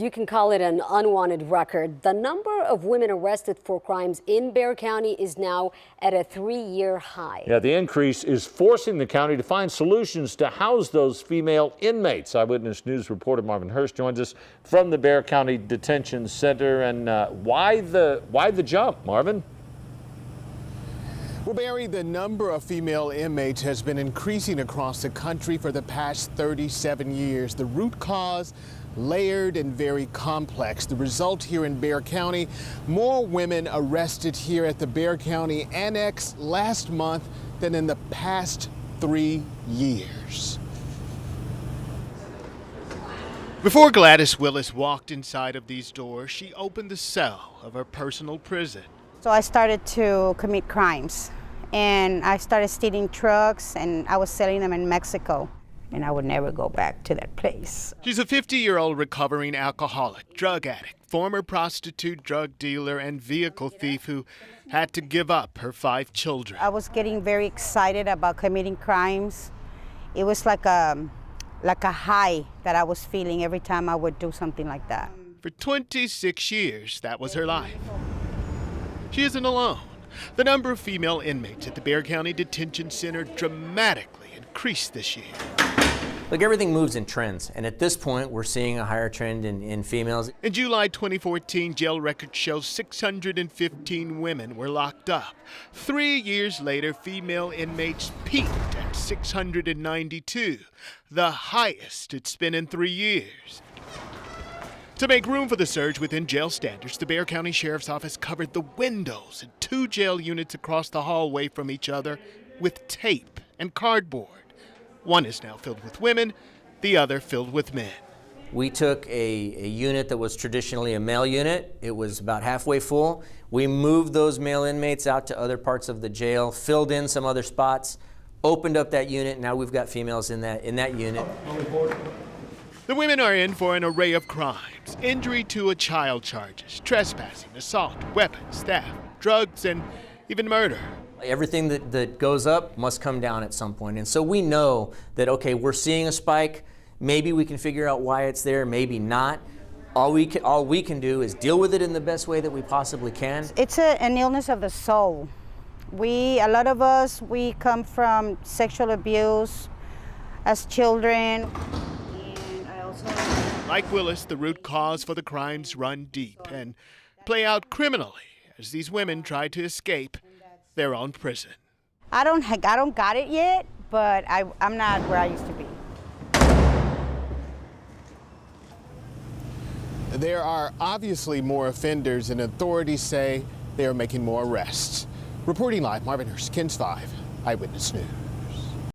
You can call it an unwanted record. The number of women arrested for crimes in Bexar County is now at a 3-year high. Yeah, the increase is forcing the county to find solutions to house those female inmates. Eyewitness News reporter Marvin Hurst joins us from the Bexar County Detention Center. And why the jump, Marvin? Well, Barry, the number of female inmates has been increasing across the country for the past 37 years. The root cause, layered and very complex. The result here in Bexar County, more women arrested here at the Bexar County Annex last month than in the past 3 years. Before Gladys Willis walked inside of these doors, she opened the cell of her personal prison. So I started to commit crimes, and I started stealing trucks, and I was selling them in Mexico. And I would never go back to that place. She's a 50-year-old recovering alcoholic, drug addict, former prostitute, drug dealer, and vehicle thief who had to give up her 5 children. I was getting very excited about committing crimes. It was like a high that I was feeling every time I would do something like that. For 26 years, that was her life. She isn't alone. The number of female inmates at the Bexar County Detention Center dramatically increased this year. Look, everything moves in trends, and at this point, we're seeing a higher trend in females. In July 2014, jail records show 615 women were locked up. 3 years later, female inmates peaked at 692, the highest it's been in 3 years. To make room for the surge within jail standards, the Bexar County Sheriff's Office covered the windows in 2 jail units across the hallway from each other with tape and cardboard. One is now filled with women, the other filled with men. We took a unit that was traditionally a male unit. It was about halfway full. We moved those male inmates out to other parts of the jail, filled in some other spots, opened up that unit. Now we've got females in that unit. The women are in for an array of crimes: injury to a child charges, trespassing, assault, weapons, theft, drugs, and even murder. Everything that goes up must come down at some point. And so we know that, okay, we're seeing a spike. Maybe we can figure out why it's there, maybe not. All we can do is deal with it in the best way that we possibly can. It's an illness of the soul. A lot of us, we come from sexual abuse as children. And I also... Like Willis, the root cause for the crimes run deep and play out criminally as these women try to escape their own prison. I don't got it yet, but I'm not where I used to be. There are obviously more offenders, and authorities say they are making more arrests. Reporting live, Marvin Hurst, KENS 5 Eyewitness News.